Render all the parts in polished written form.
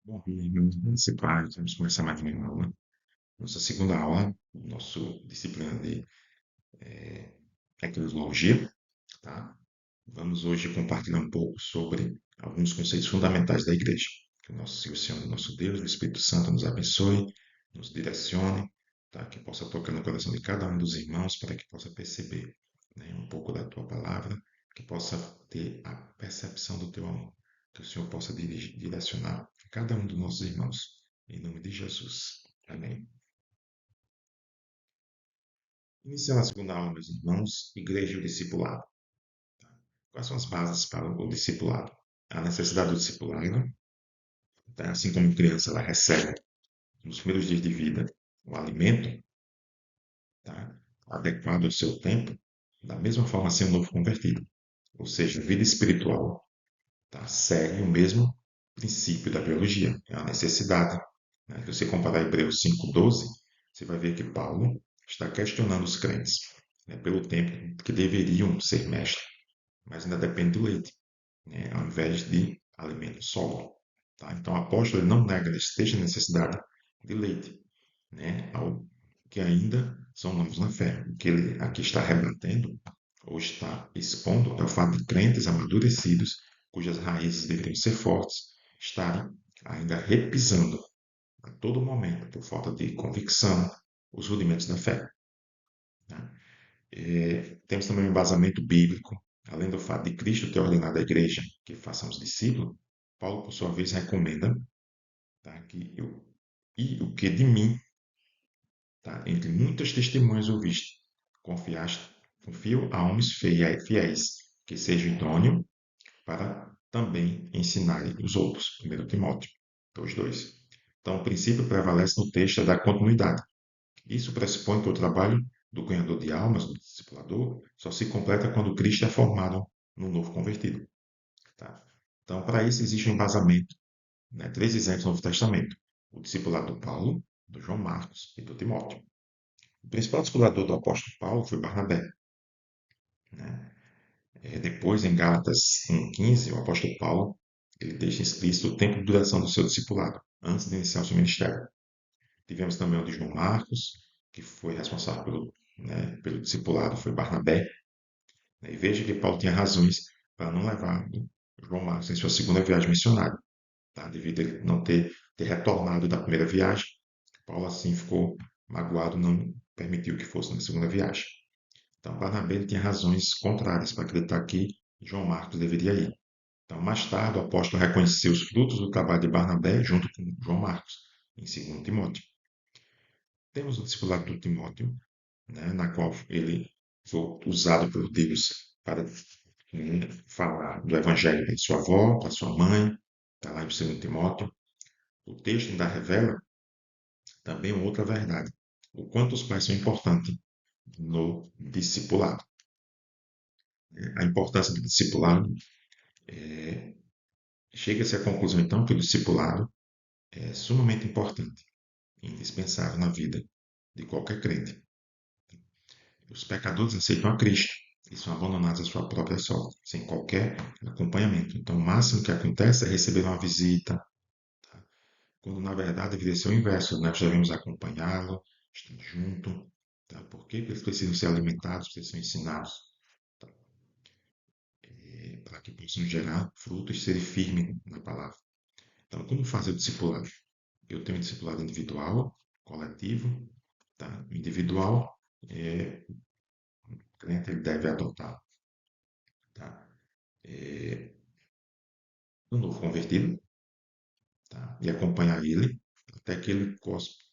Bom, irmãos principais, vamos começar mais uma aula. Nossa segunda aula, nosso disciplina de eclesiologia, tá? Vamos hoje compartilhar um pouco sobre alguns conceitos fundamentais da igreja. Que o nosso Senhor, nosso Deus, o Espírito Santo nos abençoe, nos direcione, tá? Que possa tocar no coração de cada um dos irmãos para que possa perceber, né, um pouco da tua palavra, que possa ter a percepção do teu amor. Que o Senhor possa direcionar cada um dos nossos irmãos. Em nome de Jesus. Amém. Iniciando a segunda aula, meus irmãos, igreja e o discipulado. Quais são as bases para o discipulado? A necessidade do discipulado, tá? Assim como criança, ela recebe nos primeiros dias de vida o alimento, tá, adequado ao seu tempo, da mesma forma assim um novo convertido. Ou seja, a vida espiritual, tá, segue o mesmo princípio da biologia, é uma necessidade. Né? Se você comparar Hebreus 5,12, você vai ver que Paulo está questionando os crentes, né, pelo tempo que deveriam ser mestres, mas ainda depende do leite, né, ao invés de alimento sólido. Tá? Então, o apóstolo ele não nega a esteja necessidade de leite, né, ao que ainda são novos na fé. O que ele aqui está rebatendo ou está expondo é o fato de crentes amadurecidos, cujas raízes deveriam ser fortes, estarem ainda repisando a todo momento, por falta de convicção, os rudimentos da fé. Né? Temos também um embasamento bíblico, além do fato de Cristo ter ordenado à igreja que façamos discípulos, Paulo, por sua vez, recomenda, tá, que eu, e o que de mim, tá, entre muitas testemunhas ouviste, confiaste, confio a homens fiéis, que sejam idôneos para também ensinarem os outros. 1 Timóteo 2,2. Então, o princípio prevalece no texto da continuidade. Isso pressupõe que o trabalho do ganhador de almas, do discipulador, só se completa quando Cristo é formado no novo convertido. Tá? Então, para isso existe um embasamento, né? Três exemplos no Novo Testamento. O discipulado do Paulo, do João Marcos e do Timóteo. O principal discipulador do apóstolo Paulo foi Barnabé. Né? Depois, em Gálatas 1,15, o apóstolo Paulo ele deixa explícito o tempo de duração do seu discipulado, antes de iniciar o seu ministério. Tivemos também o de João Marcos, que foi responsável pelo discipulado, foi Barnabé. Né? E veja que Paulo tinha razões para não levar João Marcos em sua segunda viagem missionária, tá? Devido a ele não ter retornado da primeira viagem, Paulo assim ficou magoado, não permitiu que fosse na segunda viagem. Então, Barnabé ele tinha razões contrárias para acreditar que João Marcos deveria ir. Então, mais tarde, o apóstolo reconheceu os frutos do trabalho de Barnabé junto com João Marcos, em 2 Timóteo. Temos o discipulado do Timóteo, né, na qual ele foi usado por Deus para falar do evangelho para sua avó, para sua mãe, está lá em 2 Timóteo. O texto ainda revela também outra verdade, o quanto os pais são importantes no discipulado. A importância do discipulado chega-se à conclusão, então, que o discipulado é sumamente importante e indispensável na vida de qualquer crente. Os pecadores aceitam a Cristo e são abandonados à sua própria sorte, sem qualquer acompanhamento. Então, o máximo que acontece é receber uma visita, tá? Quando na verdade deveria ser o inverso, nós devemos acompanhá-lo, estar junto, tá? Porque eles precisam ser alimentados, precisam ser ensinados, tá? Para que possam gerar frutos e serem firmes na palavra. Então, como fazer o discipulado? Eu tenho um discipulado individual, coletivo, tá? Individual, o cliente ele deve adotar, tá? Um novo convertido, tá? E acompanhar ele até que ele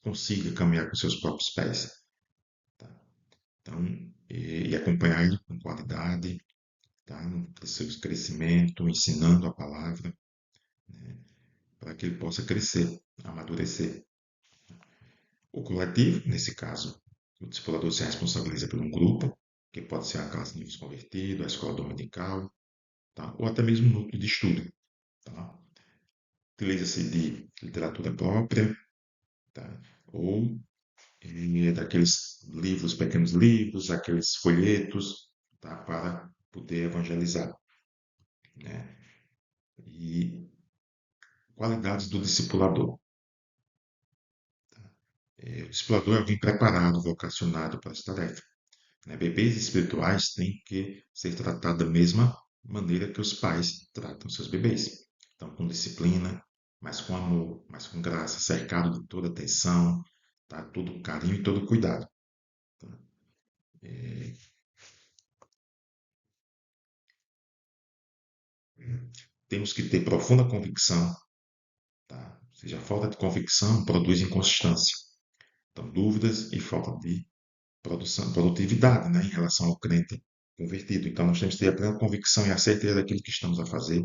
consiga caminhar com seus próprios pés, tá? Então, e acompanhar ele com qualidade, tá? No seu crescimento, ensinando a palavra, né? Para que ele possa crescer, amadurecer. O coletivo, nesse caso, o discipulador se responsabiliza por um grupo, que pode ser a classe de novos convertidos, a escola dominical, tá? Ou até mesmo um núcleo de estudo. Tá? Utiliza-se de literatura própria, tá? Ou daqueles livros, pequenos livros, aqueles folhetos, tá? Para poder evangelizar. Né? E Qualidades do discipulador. O discipulador é alguém preparado, vocacionado para essa tarefa, né? Bebês espirituais têm que ser tratados da mesma maneira que os pais tratam seus bebês. Então, com disciplina, mas com amor, mas com graça, cercado de toda atenção, tá? Todo carinho e todo cuidado. Tá? É, temos que ter profunda convicção, tá? Ou seja, a falta de convicção produz inconstância. Então, dúvidas e falta de produtividade, né, em relação ao crente convertido. Então, nós temos que ter a plena convicção e a certeza daquilo que estamos a fazer.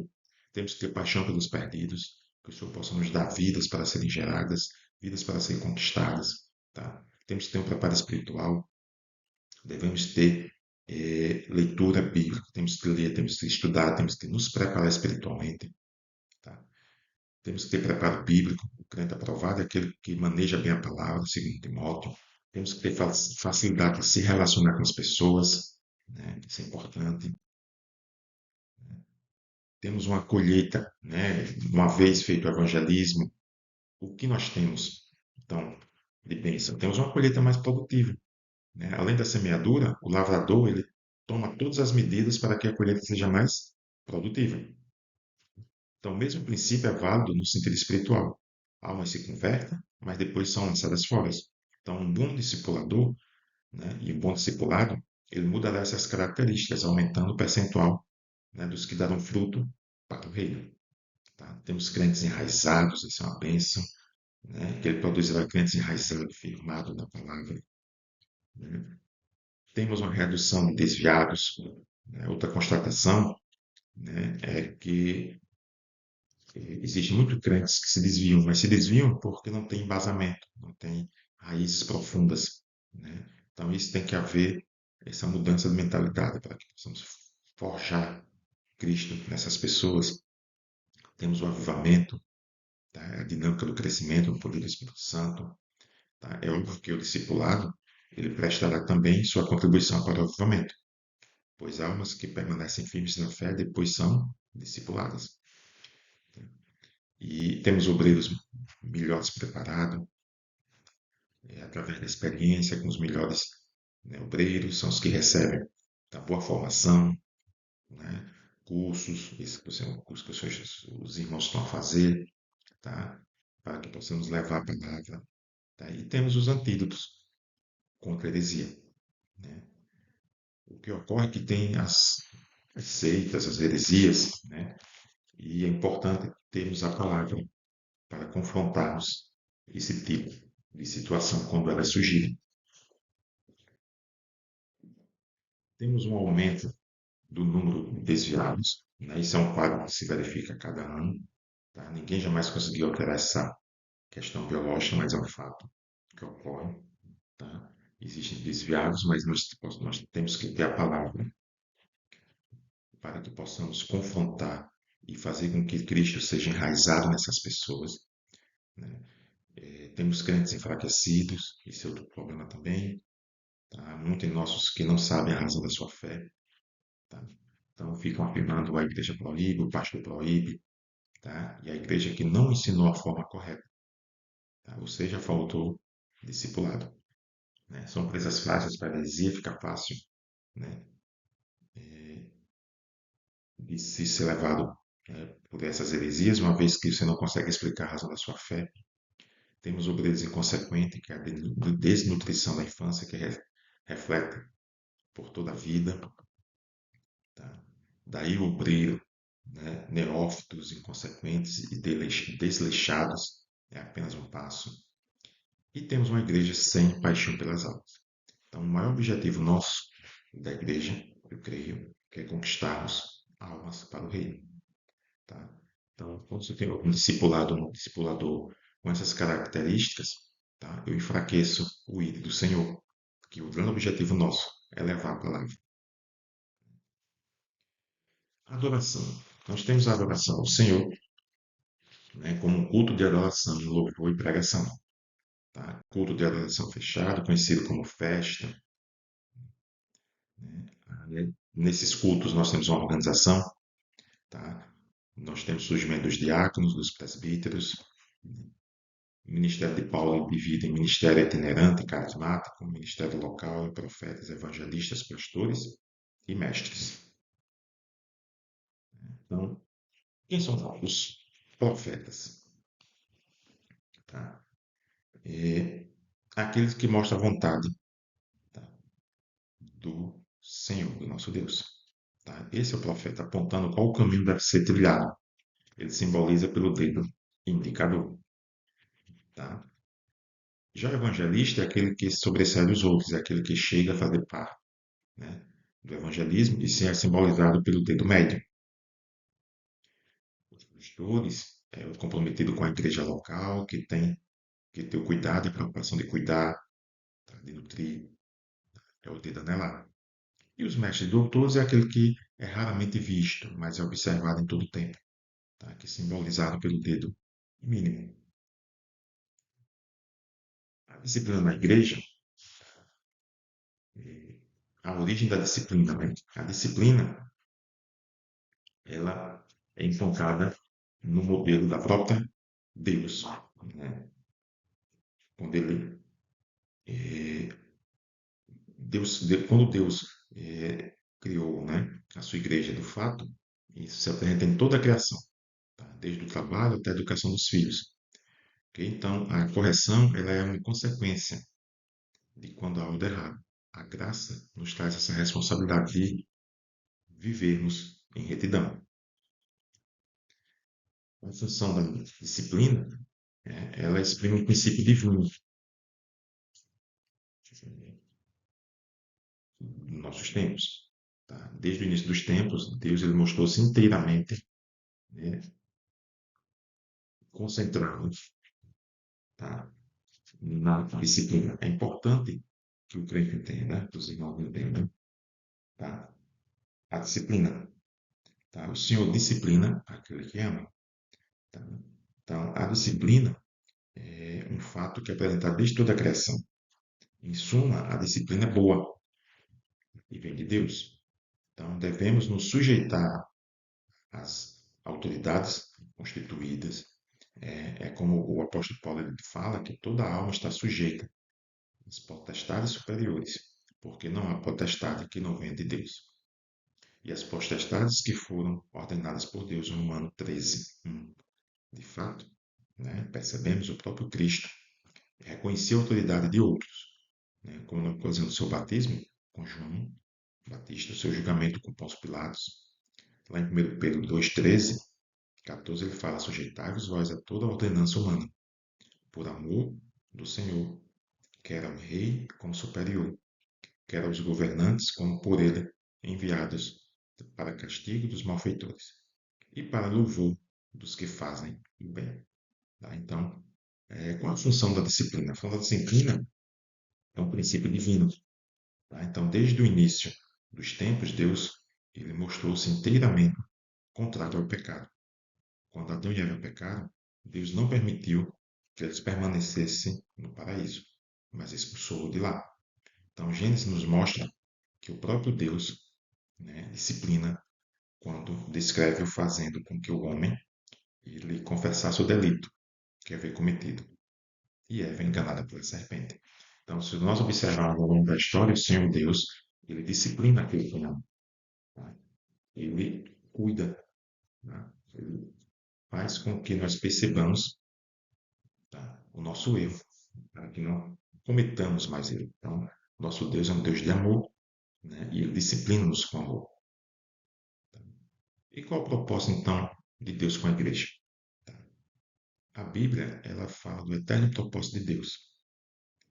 Temos que ter paixão pelos perdidos, que o Senhor possa nos dar vidas para serem geradas, vidas para serem conquistadas. Tá? Temos que ter um preparo espiritual, devemos ter leitura bíblica, temos que ler, temos que estudar, temos que nos preparar espiritualmente. Tá? Temos que ter preparo bíblico, o crente aprovado é aquele que maneja bem a palavra, segundo Timóteo. Temos que ter facilidade de se relacionar com as pessoas, né? Isso é importante. Temos uma colheita, né? Uma vez feito o evangelismo, o que nós temos, então, de bênção? Temos uma colheita mais produtiva, né? Além da semeadura, o lavrador, ele toma todas as medidas para que a colheita seja mais produtiva. Então, o mesmo princípio é válido no sentido espiritual. Almas se convertem, mas depois são lançadas fora. Então, um bom discipulador, né, e um bom discipulado, ele mudará essas características, aumentando o percentual, né, dos que darão fruto para o reino. Tá? Temos crentes enraizados, isso é uma bênção, né, que ele produzirá crentes enraizados, firmados na palavra. Né? Temos uma redução de desviados. Né? Outra constatação, né, é que existem muitos crentes que se desviam, mas se desviam porque não tem embasamento, não tem raízes profundas, né? Então, isso tem que haver essa mudança de mentalidade para que possamos forjar Cristo nessas pessoas. Temos o avivamento, tá? A dinâmica do crescimento, do poder do Espírito Santo. Tá? É óbvio que o discipulado ele prestará também sua contribuição para o avivamento, pois almas que permanecem firmes na fé depois são discipuladas. E temos obreiros melhores preparados, através da experiência com os melhores, né, obreiros, são os que recebem a boa formação, né, cursos, esse é um curso que os irmãos estão a fazer, tá? Para que possamos levar a palavra. Tá? E temos os antídotos contra a heresia. Né? O que ocorre é que tem as seitas, as heresias, né? E é importante termos a palavra para confrontarmos esse tipo de situação quando elas surgirem. Temos um aumento do número de desviados, né? Isso é um quadro que se verifica a cada ano. Tá? Ninguém jamais conseguiu alterar essa questão biológica, mas é um fato que ocorre. Tá? Existem desviados, mas nós temos que ter a palavra para que possamos confrontar e fazer com que Cristo seja enraizado nessas pessoas. Né? Temos crentes enfraquecidos, esse é outro problema também. Tá? Muitos nossos que não sabem a razão da sua fé. Tá? Então ficam afirmando a igreja proíbe, o pastor proíbe, tá? E a igreja que não ensinou a forma correta, tá? Ou seja, faltou discipulado. Né? São presas fáceis para a heresia, fica fácil, né, de se ser levado por essas heresias, uma vez que você não consegue explicar a razão da sua fé. Temos obreiros inconsequentes, que é a desnutrição da infância, que reflete por toda a vida. Tá? Daí o obreiro, né, neófitos, inconsequentes e desleixados é apenas um passo. E temos uma igreja sem paixão pelas almas. Então, o maior objetivo nosso da igreja, eu creio, que é conquistarmos almas para o reino. Tá? Então, quando você tem um discipulador com essas características, tá? Eu enfraqueço o ídolo do Senhor, que o grande objetivo nosso é levar a palavra. Adoração. Nós temos a adoração ao Senhor, né, como um culto de adoração, louvor e pregação. Tá? Culto de adoração fechado, conhecido como festa. Né? Nesses cultos nós temos uma organização, tá? Nós temos o surgimento dos diáconos, dos presbíteros. O ministério de Paulo é dividido em ministério itinerante, carismático, ministério local, profetas, evangelistas, pastores e mestres. Então, quem são os profetas? Tá? É aqueles que mostram a vontade, tá, do Senhor, do nosso Deus. Tá? Esse é o profeta apontando qual o caminho deve ser trilhado. Ele simboliza pelo dedo indicador. Tá? Já o evangelista é aquele que sobressai dos outros, é aquele que chega a fazer parte, né, do evangelismo e sim é simbolizado pelo dedo médio. Os pastores é o comprometido com a igreja local, que tem que ter o cuidado e a preocupação de cuidar, tá, de nutrir, é o dedo anelado. E os mestres doutores é aquele que é raramente visto, mas é observado em todo o tempo, tá, que é simbolizado pelo dedo mínimo. A disciplina na igreja, a origem da disciplina, né? A disciplina, ela é encontrada no modelo da própria Deus, né? Quando ele, eh, quando Deus criou, né, a sua igreja, do fato, isso se apresenta em toda a criação, tá? Desde o trabalho até a educação dos filhos. Ok? Então, a correção ela é uma consequência de quando há algo de errado. A graça nos traz essa responsabilidade de vivermos em retidão. A função da disciplina, ela exprime um princípio divino nos nossos tempos. Tá? Desde o início dos tempos, Deus ele mostrou-se inteiramente, né, concentrado, tá, na disciplina. É importante que o crente entenda, que os irmãos entendam, tá? A disciplina. Tá? O Senhor disciplina aquele que ama. Tá? Então, a disciplina é um fato que é apresentado desde toda a criação. Em suma, a disciplina é boa e vem de Deus. Então, devemos nos sujeitar às autoridades constituídas. É como o apóstolo Paulo ele fala que toda alma está sujeita às potestades superiores, porque não há potestade que não venha de Deus. E as potestades que foram ordenadas por Deus, em Romanos 13, 1. De fato, né, percebemos o próprio Cristo reconhecia a autoridade de outros, né, como na ocasião do seu batismo com João Batista, o seu julgamento com Pôncio Pilatos. Lá em 1 Pedro 2,13, 14, ele fala: sujeitai-vos vós a toda a ordenança humana, por amor do Senhor, quer ao rei como superior, quer aos governantes como por ele enviados para castigo dos malfeitores e para louvor dos que fazem o bem. Tá? Então, qual a função da disciplina? A função da disciplina é um princípio divino. Tá? Então, desde o início dos tempos, Deus ele mostrou-se inteiramente contrário ao pecado. Quando Adão e Eva pecaram, Deus não permitiu que eles permanecessem no paraíso, mas expulsou de lá. Então, Gênesis nos mostra que o próprio Deus, né, disciplina quando descreve o fazendo com que o homem ele confessasse o delito que havia cometido. E Eva enganada pela serpente. Então, se nós observarmos ao longo da história, o Senhor Deus, ele disciplina aquele que ama. Tá? Ele cuida. Tá? Ele faz com que nós percebamos, tá, o nosso erro, para que não cometamos mais erro. Então, nosso Deus é um Deus de amor, né? E ele disciplina-nos com amor. E qual é o propósito, então, de Deus com a igreja? Tá? A Bíblia, ela fala do eterno propósito de Deus.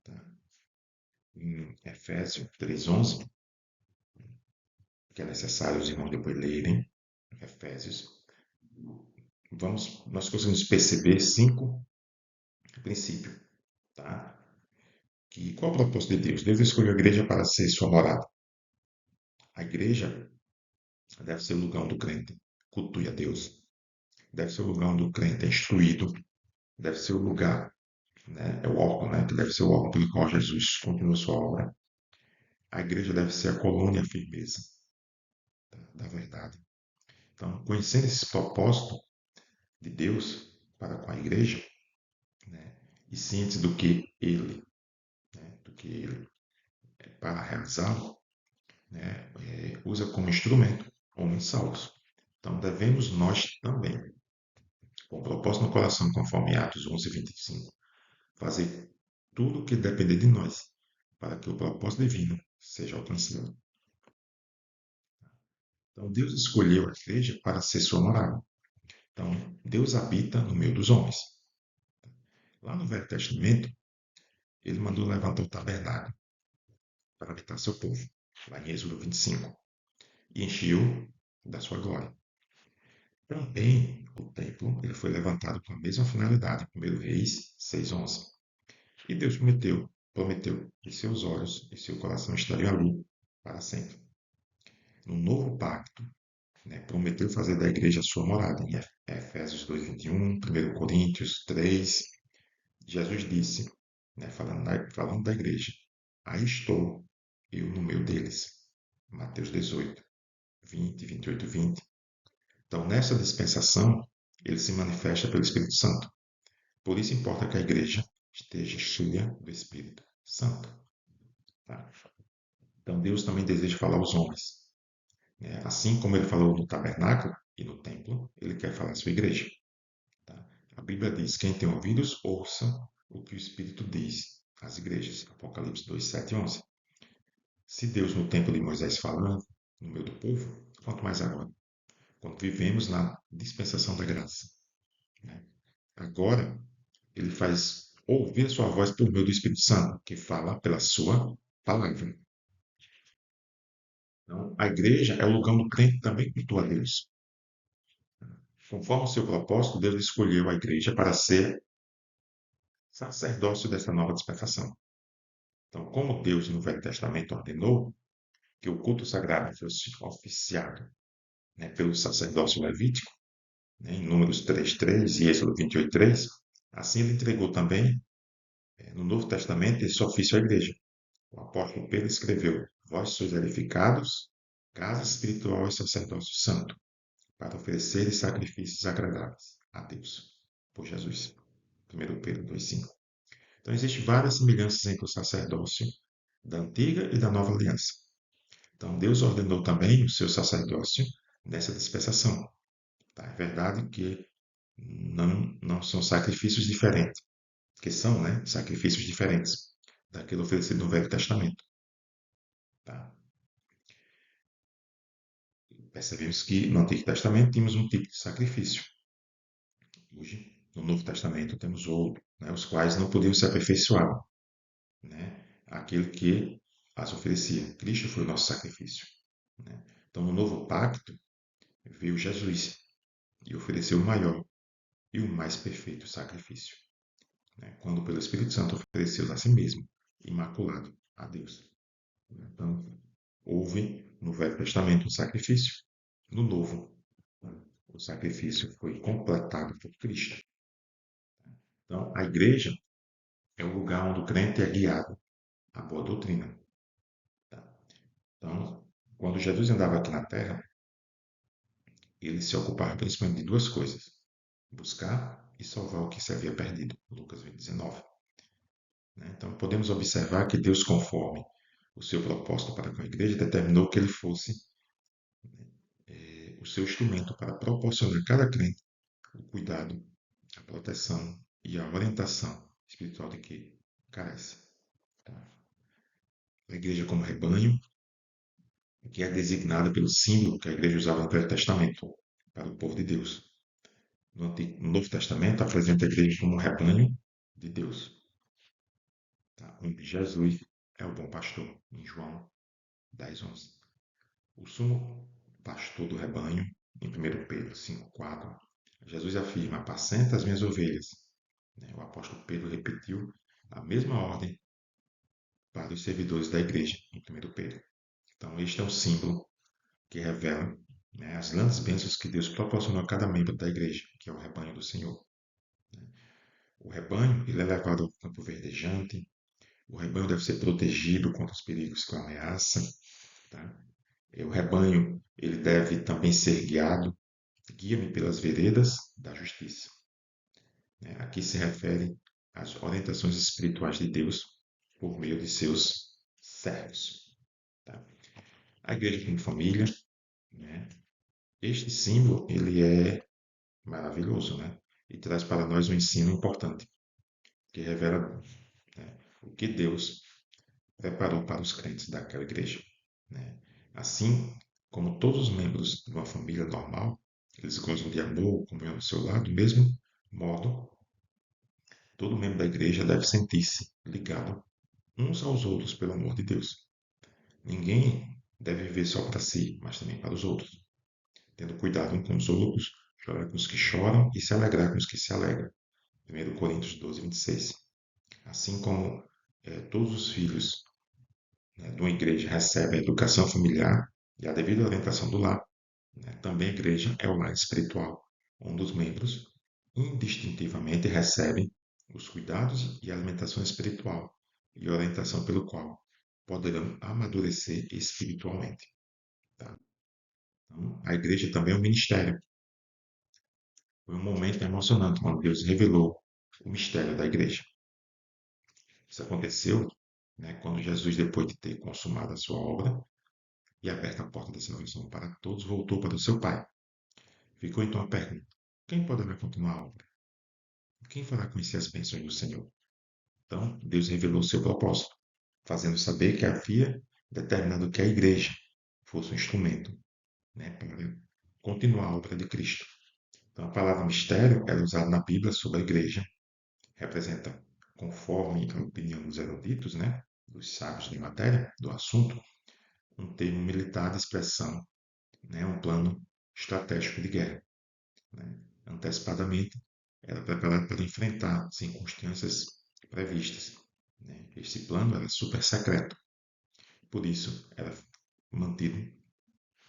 Tá? Em Efésios 3,11, que é necessário os irmãos depois lerem, Efésios, nós conseguimos perceber 5 princípios. Tá? Qual é o propósito de Deus? Deus escolheu a igreja para ser sua morada. A igreja deve ser o lugar onde o crente cultue a Deus. Deve ser o lugar onde o crente é instruído. Deve ser o lugar, né, é o órgão, né, que deve ser o órgão pelo qual Jesus continua sua obra. A igreja deve ser a colônia, a firmeza, tá, da verdade. Então, conhecendo esse propósito de Deus para com a igreja, né, e ciente do que ele para realizá-lo, né, usa como instrumento homens salvos. Então, devemos nós também, com o propósito no coração, conforme Atos 11:25, fazer tudo o que depender de nós, para que o propósito divino seja alcançado. Então, Deus escolheu a igreja para ser sua morada. Então, Deus habita no meio dos homens. Lá no Velho Testamento, ele mandou levantar o tabernáculo para habitar seu povo, lá em Êxodo 25, e encheu da sua glória. Também o templo ele foi levantado com a mesma finalidade, 1 Reis 6:11. E Deus prometeu que seus olhos e seu coração estariam ali para sempre. No novo pacto, né, prometeu fazer da igreja sua morada, em Efésios 2:21, 1 Coríntios 3. Jesus disse, né, falando da igreja, aí estou eu no meio deles. Mateus 18, 20, 28, 20. Então, nessa dispensação, ele se manifesta pelo Espírito Santo. Por isso importa que a igreja esteja cheia do Espírito Santo. Tá? Então, Deus também deseja falar aos homens. Né? Assim como ele falou no tabernáculo e no templo, ele quer falar à sua igreja. Tá? A Bíblia diz: quem tem ouvidos, ouça o que o Espírito diz às igrejas. Apocalipse 2, 7 e 11. Se Deus no tempo de Moisés falando, no meio do povo, quanto mais agora, quando vivemos na dispensação da graça. Né? Agora, ele faz ouvir a sua voz por meio do Espírito Santo, que fala pela sua palavra. Então, a igreja é o lugar onde o crente também cultua a Deus. Conforme o seu propósito, Deus escolheu a igreja para ser sacerdócio dessa nova dispensação. Então, como Deus no Velho Testamento ordenou que o culto sagrado fosse oficiado, né, pelo sacerdócio levítico, né, em Números 3:3 e Êxodo 28:3, assim ele entregou também, no Novo Testamento, esse ofício à igreja. O apóstolo Pedro escreveu: vós sois edificados, casa espiritual e sacerdócio santo, para oferecer sacrifícios agradáveis a Deus, por Jesus. 1 Pedro 2:5. Então, existem várias semelhanças entre o sacerdócio da antiga e da nova aliança. Então, Deus ordenou também o seu sacerdócio nessa dispensação. Tá? É verdade que não são sacrifícios diferentes, que são, né, sacrifícios diferentes daquele oferecido no Velho Testamento. Tá? Percebemos que no Antigo Testamento tínhamos um tipo de sacrifício. Hoje, no Novo Testamento, temos outro, né, os quais não podiam se aperfeiçoar, né, aquele que as oferecia. Cristo foi o nosso sacrifício. Né? Então, no novo pacto, veio Jesus e ofereceu o maior e o mais perfeito sacrifício, né? Quando pelo Espírito Santo ofereceu a si mesmo, imaculado a Deus. Então, houve no Velho Testamento um sacrifício, no Novo, o sacrifício foi completado por Cristo. Então, a igreja é o lugar onde o crente é guiado à boa doutrina. Tá? Então, quando Jesus andava aqui na Terra, ele se ocupava principalmente de duas coisas: buscar e salvar o que se havia perdido. Lucas 19. Né? Então, podemos observar que Deus, conforme o seu propósito para com a igreja, determinou que ele fosse o seu instrumento para proporcionar a cada crente o cuidado, a proteção e a orientação espiritual de que carece. Tá? A igreja como rebanho, que é designada pelo símbolo que a igreja usava no Velho Testamento para o povo de Deus. No Novo Testamento, apresenta a igreja como um rebanho de Deus, tá? Onde Jesus é o bom pastor, em João 10:11. O sumo pastor do rebanho, em 1 Pedro 5:4, Jesus afirma: apacenta as minhas ovelhas. O apóstolo Pedro repetiu a mesma ordem para os servidores da igreja, em 1 Pedro. Então, este é um símbolo que revela, né, as grandes bênçãos que Deus proporcionou a cada membro da igreja, que é o rebanho do Senhor. O rebanho ele é levado ao campo verdejante, o rebanho deve ser protegido contra os perigos que o ameaçam. Tá? O rebanho ele deve também ser guiado, guia-me pelas veredas da justiça. Aqui se refere às orientações espirituais de Deus por meio de seus servos. Tá? A igreja como família, né? Este símbolo ele é maravilhoso, né? E traz para nós um ensino importante que revela, né, o que Deus preparou para os crentes daquela igreja, né? Assim como todos os membros de uma família normal, eles gozam de amor, comunhão ao seu lado, do mesmo modo, todo membro da igreja deve sentir-se ligado uns aos outros pelo amor de Deus. Ninguém deve viver só para si, mas também para os outros, tendo cuidado uns com os outros, chorar com os que choram e se alegrar com os que se alegram. 1 Coríntios 12, 26. Assim como todos os filhos, né, de uma igreja recebem a educação familiar e a devida orientação do lar, né, também a igreja é o lar espiritual, onde os membros indistintivamente recebem os cuidados e a alimentação espiritual e a orientação pelo qual poderão amadurecer espiritualmente. Tá? Então, a igreja também é um ministério. Foi um momento emocionante quando Deus revelou o mistério da igreja. Isso aconteceu, né, quando Jesus, depois de ter consumado a sua obra e aberto a porta da salvação para todos, voltou para o seu Pai. Ficou então a pergunta: quem poderá continuar a obra? Quem fará conhecer as bênçãos do Senhor? Então, Deus revelou o seu propósito, fazendo saber que havia determinado que a igreja fosse um instrumento, né, para continuar a obra de Cristo. Então, a palavra mistério é usada na Bíblia sobre a igreja. Representa, conforme a opinião dos eruditos, né, dos sábios de matéria, do assunto, um termo militar de expressão, né, um plano estratégico de guerra. Né. Antecipadamente, era preparado para enfrentar circunstâncias previstas. Né. Este plano era super secreto, por isso era mantido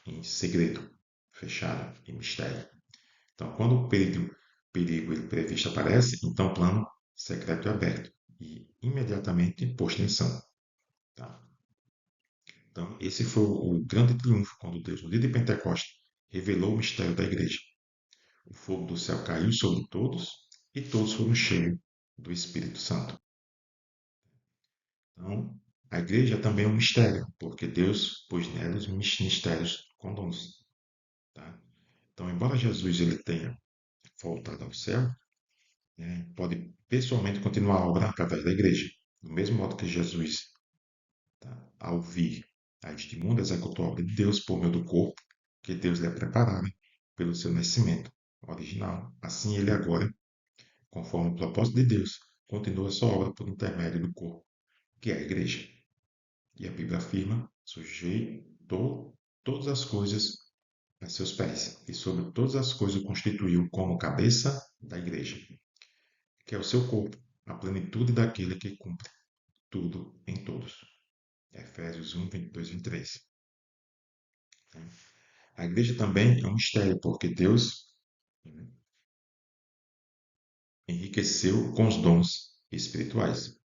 em segredo, fechado, em mistério. Então, quando o perigo previsto aparece, então o plano secreto é aberto e imediatamente posto em ação. Tá? Então, esse foi o grande triunfo quando Deus, no dia de Pentecostes, revelou o mistério da igreja. O fogo do céu caiu sobre todos e todos foram cheios do Espírito Santo. Então, a igreja também é um mistério, porque Deus pôs nela os mistérios com dons. Tá? Então, embora Jesus ele tenha voltado ao céu, né, pode pessoalmente continuar a obra através da igreja. Do mesmo modo que Jesus, tá, ao vir a este mundo, executou a obra de Deus por meio do corpo que Deus lhe preparara pelo seu nascimento original. Assim, ele agora, conforme o propósito de Deus, continua a sua obra por intermédio do corpo, que é a igreja. E a Bíblia afirma: sujeitou todas as coisas a seus pés, e sobre todas as coisas o constituiu como cabeça da igreja, que é o seu corpo, a plenitude daquele que cumpre tudo em todos. Efésios 1, 22, 23. A igreja também é um mistério, porque Deus enriqueceu com os dons espirituais.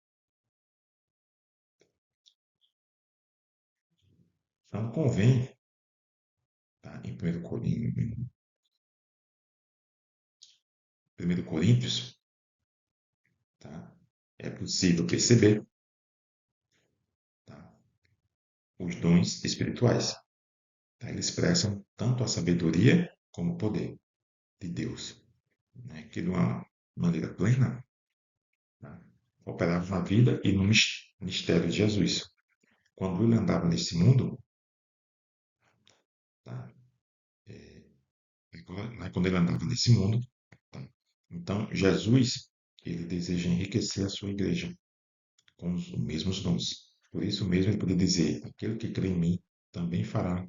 Então, convém, tá, em 1 Coríntios, tá, é possível perceber, tá, os dons espirituais. Tá, eles expressam tanto a sabedoria como o poder de Deus, né, que de uma maneira plena, tá, operava na vida e no mistério de Jesus. Quando ele andava nesse mundo, tá, é, quando ele andava nesse mundo, tá, então Jesus ele deseja enriquecer a sua igreja com os mesmos dons. Por isso mesmo ele podia dizer: aquele que crê em mim também fará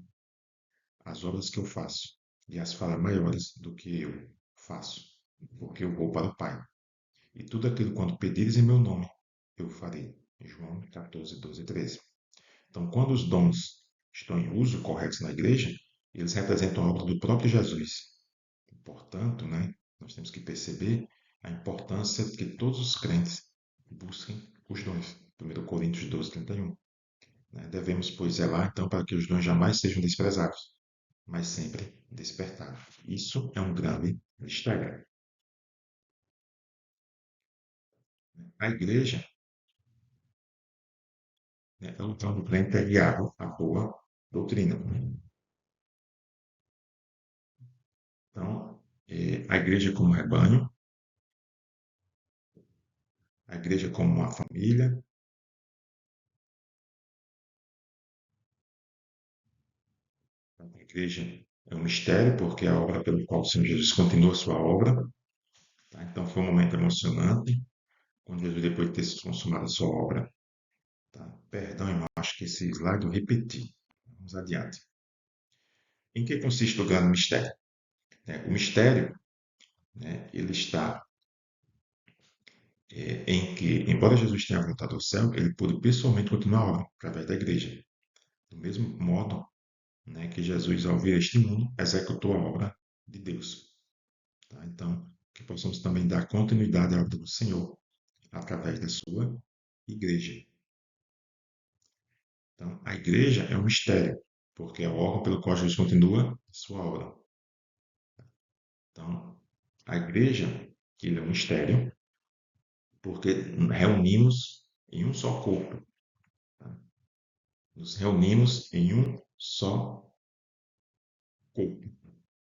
as obras que eu faço, e as fará maiores do que eu faço, porque eu vou para o Pai. E tudo aquilo quanto pedires em meu nome, eu farei. João 14, 12 e 13. Então, quando os dons estão em uso corretos na igreja, eles representam a obra do próprio Jesus. Portanto, né, nós temos que perceber a importância de que todos os crentes busquem os dons. 1 Coríntios 12, 31. Né? Devemos, pois, zelar então para que os dons jamais sejam desprezados, mas sempre despertar. Isso é um grande mistério. A igreja, né, é um trono crente é guiado à boa doutrina. Então, a igreja como rebanho, a igreja como uma família, a igreja é um mistério, porque é a obra pelo qual o Senhor Jesus continua a sua obra. Tá? Então, foi um momento emocionante, quando Jesus, depois de ter se consumado a sua obra, tá? Perdão, irmão, acho que esse slide eu repeti. Vamos adiante. Em que consiste o grande mistério? O mistério, né, ele está em que, embora Jesus tenha voltado ao céu, ele pôde pessoalmente continuar a obra através da igreja. Do mesmo modo, né, que Jesus, ao vir a este mundo, executou a obra de Deus. Tá? Então, que possamos também dar continuidade à obra do Senhor através da sua igreja. Então, a igreja é um mistério, porque é o órgão pelo qual Jesus continua a sua obra. Então, a igreja, que é um mistério, porque reunimos em um só corpo. Tá? Nos reunimos em um só corpo,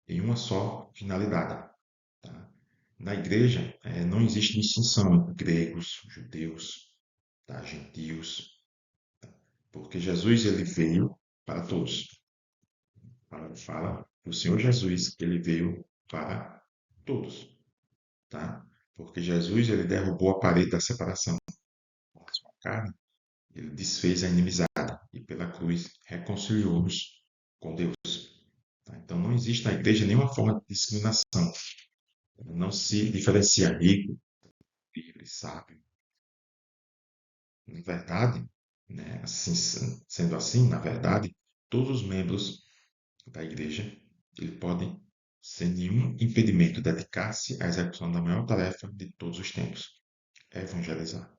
em uma só finalidade. Tá? Na igreja, não existe distinção entre gregos, judeus, tá? Gentios, porque Jesus ele veio para todos. A palavra fala que o Senhor Jesus ele veio para todos, tá? Porque Jesus ele derrubou a parede da separação com a sua carne, ele desfez a inimizade e pela cruz reconciliou-nos com Deus. Tá? Então não existe na igreja nenhuma forma de discriminação. Não se diferencia rico, pobre, sábio. Na verdade, né, assim, sendo assim, na verdade, todos os membros da igreja ele podem, sem nenhum impedimento, dedicar-se à execução da maior tarefa de todos os tempos: evangelizar,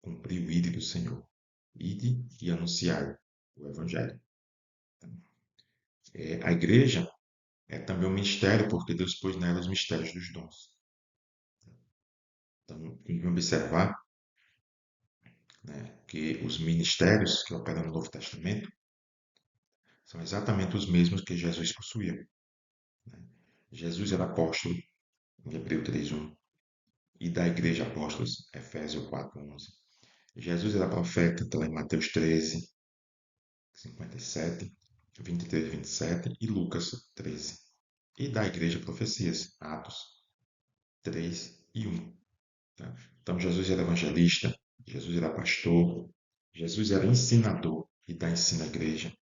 cumprir o ídolo do Senhor. Ide e anunciai o evangelho. A igreja é também um ministério, porque Deus pôs nela os mistérios dos dons. Então, convém observar, né, que os ministérios que operam no Novo Testamento são exatamente os mesmos que Jesus possuía. Né? Jesus era apóstolo, em Hebreu 3:1, e da igreja apóstolos, Efésios 4:11. Jesus era profeta, está lá em Mateus 13, 57, 23 e 27, e Lucas 13. E da igreja profecias, Atos 3:1. Tá? Então, Jesus era evangelista, Jesus era pastor, Jesus era ensinador e dá ensino à igreja.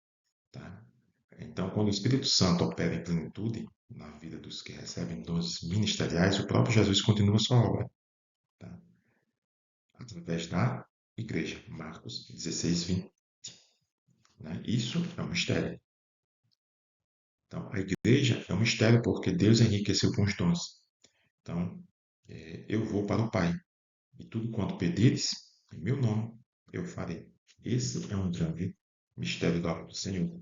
Tá? Então, quando o Espírito Santo opera em plenitude na vida dos que recebem dons ministeriais, o próprio Jesus continua sua obra, tá? Através da igreja. Marcos 16:20. Né? Isso é um mistério. Então, a igreja é um mistério porque Deus enriqueceu com os dons. Então, eu vou para o Pai, e tudo quanto pedires, em meu nome, eu farei. Esse é um grande mistério da obra do Senhor.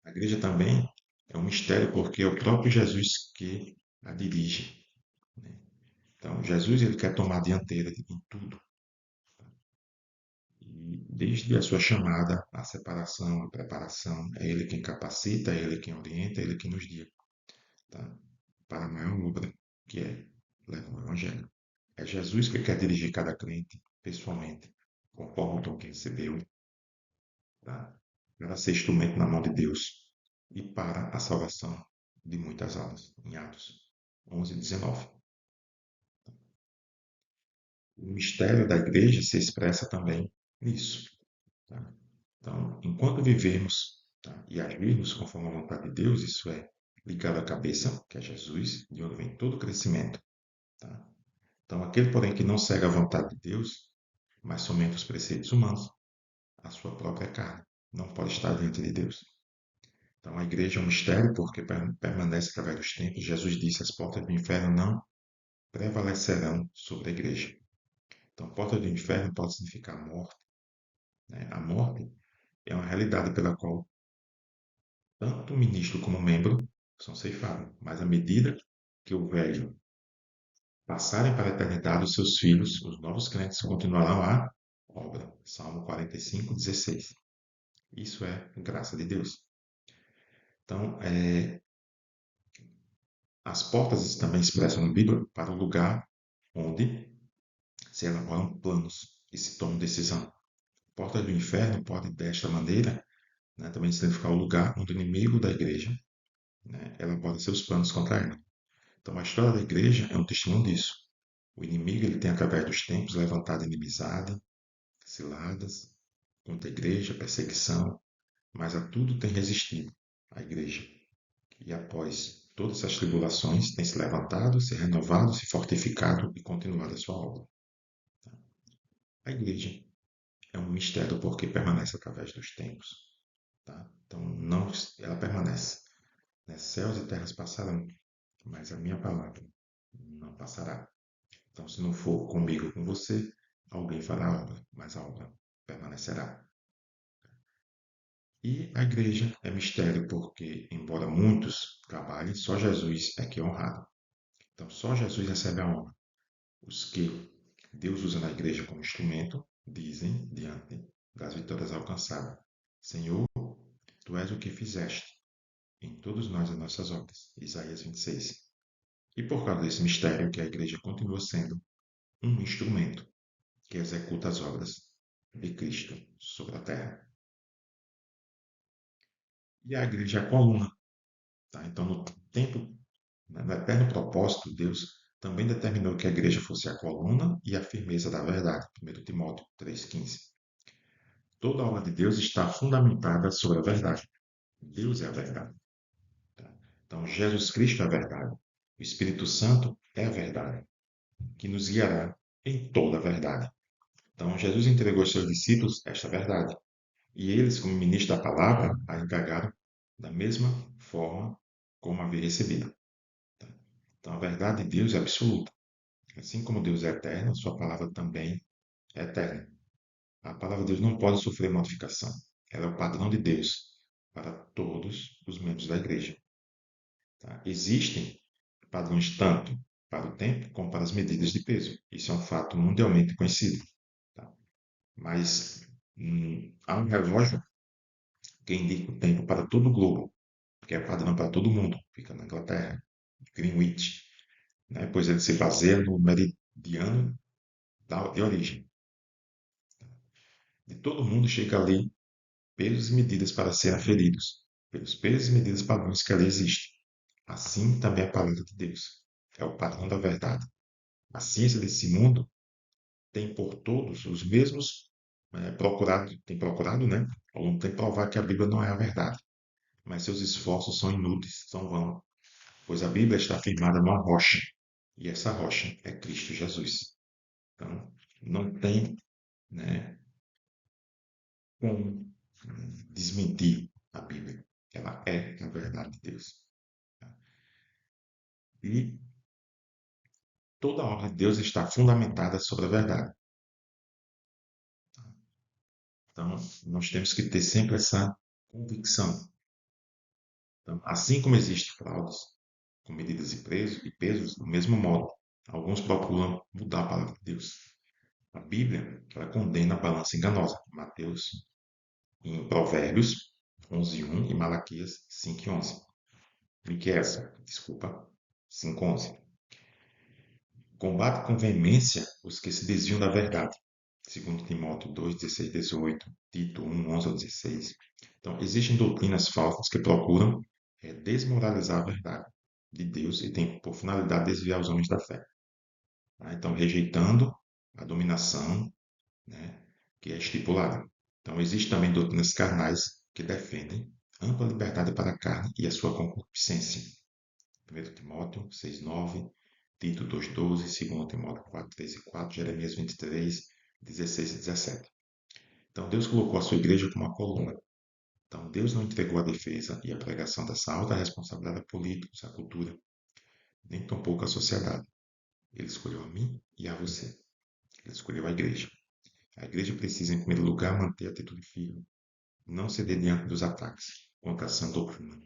A igreja também é um mistério porque é o próprio Jesus que a dirige. Né? Então, Jesus ele quer tomar a dianteira em tudo. E desde a sua chamada, a separação, a preparação, é Ele quem capacita, é Ele quem orienta, é Ele quem nos guia. Tá? Para a maior obra, que é levar o Evangelho. É Jesus que quer dirigir cada crente pessoalmente, conforme o dom que recebeu, tá? Para ser instrumento na mão de Deus e para a salvação de muitas almas, em Atos 11:19. O mistério da igreja se expressa também nisso. Tá? Então, enquanto vivemos, tá, e agirmos conforme a vontade de Deus, isso é, ligado à cabeça, que é Jesus, de onde vem todo o crescimento. Tá? Então, aquele, porém, que não segue a vontade de Deus, mas somente os preceitos humanos, a sua própria carne, não pode estar diante de Deus. Então, a igreja é um mistério porque permanece através dos tempos. Jesus disse: as portas do inferno não prevalecerão sobre a igreja. Então, porta do inferno pode significar morte. Né? A morte é uma realidade pela qual tanto o ministro como o membro são ceifados, mas à medida que o velho passarem para a eternidade, os seus filhos, os novos crentes, continuarão a obra. Salmo 45:16. Isso é graça de Deus. Então, as portas também expressam na Bíblia para o lugar onde se elaboram planos e se tomam decisão. Portas do inferno pode, desta maneira, né, também significar o lugar onde o inimigo da igreja, né, elabora seus planos contra ela. Então, a história da igreja é um testemunho disso. O inimigo ele tem, através dos tempos, levantado inimizade, ciladas contra a igreja, perseguição, mas a tudo tem resistido a igreja. E após todas essas tribulações, tem se levantado, se renovado, se fortificado e continuado a sua obra. A igreja é um mistério porque permanece através dos tempos. Tá? Então, não, ela permanece. Né? Céus e terras passarão, mas a minha palavra não passará. Então, se não for comigo ou com você, alguém fará a obra, mas a obra permanecerá. E a igreja é mistério porque, embora muitos trabalhem, só Jesus é que é honrado. Então, só Jesus recebe a honra. Os que Deus usa na igreja como instrumento dizem, diante das vitórias alcançadas: Senhor, tu és o que fizeste em todos nós as nossas obras. Isaías 26. E por causa desse mistério que a igreja continua sendo um instrumento que executa as obras de Cristo sobre a terra. E a igreja é a coluna. Tá? Então, no tempo, né, no eterno propósito, Deus também determinou que a igreja fosse a coluna e a firmeza da verdade. 1 Timóteo 3,15. Toda a obra de Deus está fundamentada sobre a verdade. Deus é a verdade. Tá? Então, Jesus Cristo é a verdade. O Espírito Santo é a verdade, que nos guiará em toda a verdade. Então, Jesus entregou aos seus discípulos esta verdade. E eles, como ministros da palavra, a entregaram da mesma forma como havia recebido. Então, a verdade de Deus é absoluta. Assim como Deus é eterno, sua palavra também é eterna. A palavra de Deus não pode sofrer modificação. Ela é o padrão de Deus para todos os membros da igreja. Tá? Existem padrões tanto para o tempo como para as medidas de peso. Isso é um fato mundialmente conhecido. Tá? Mas há um relógio que indica o tempo para todo o globo, que é padrão para todo mundo. Fica na Inglaterra, Greenwich, né? Pois ele se baseia no meridiano de origem. De todo mundo chega ali pesos e medidas para serem aferidos, pelos pesos e medidas padrões que ali existem. Assim também a palavra de Deus é o padrão da verdade. A ciência desse mundo tem por todos os mesmos tem procurado, né, ao longo do tempo provar que a Bíblia não é a verdade, mas seus esforços são inúteis, são vãos, pois a Bíblia está firmada numa rocha, e essa rocha é Cristo Jesus. Então, não tem, né, como desmentir a Bíblia. Ela é a verdade de Deus. E toda a obra de Deus está fundamentada sobre a verdade. Então, nós temos que ter sempre essa convicção. Então, assim como existem fraudes com medidas e pesos, do mesmo modo, alguns procuram mudar a palavra de Deus. A Bíblia ela condena a balança enganosa. Mateus, em Provérbios 11:1 e Malaquias 5:11. Miqueias, desculpa, 5:11. Combate com veemência os que se desviam da verdade. Segundo Timóteo 2:16, 18, Tito 1:11-16. Então, existem doutrinas falsas que procuram desmoralizar a verdade de Deus e têm por finalidade desviar os homens da fé. Tá? Então, rejeitando a dominação, né, que é estipulada. Então, existem também doutrinas carnais que defendem ampla liberdade para a carne e a sua concupiscência. 1 Timóteo 6:9, Tito 2:12, 2 Timóteo 4:3 e 4, Jeremias 23:16 e 17. Então Deus colocou a sua igreja como uma coluna. Então Deus não entregou a defesa e a pregação dessa alta responsabilidade a políticos, à cultura, nem tampouco à sociedade. Ele escolheu a mim e a você. Ele escolheu a igreja. A igreja precisa, em primeiro lugar, manter a atitude firme, não ceder diante dos ataques. contra a sã doutrina.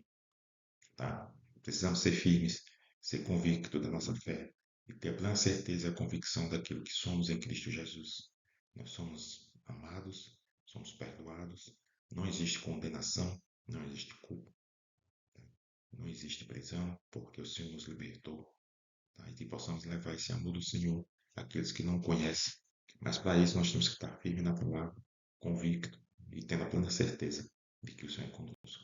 Tá? Precisamos ser firmes, ser convictos da nossa fé e ter a plena certeza e a convicção daquilo que somos em Cristo Jesus. Nós somos amados, somos perdoados, não existe condenação, não existe culpa, não existe prisão, porque o Senhor nos libertou. Tá? E que possamos levar esse amor do Senhor àqueles que não conhecem. Mas para isso nós temos que estar firmes na palavra, convicto e tendo a plena certeza de que o Senhor é conosco.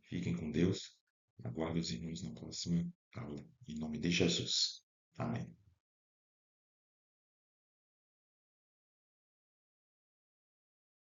Fiquem com Deus. Aguardo os irmãos na próxima aula. Em nome de Jesus. Amém.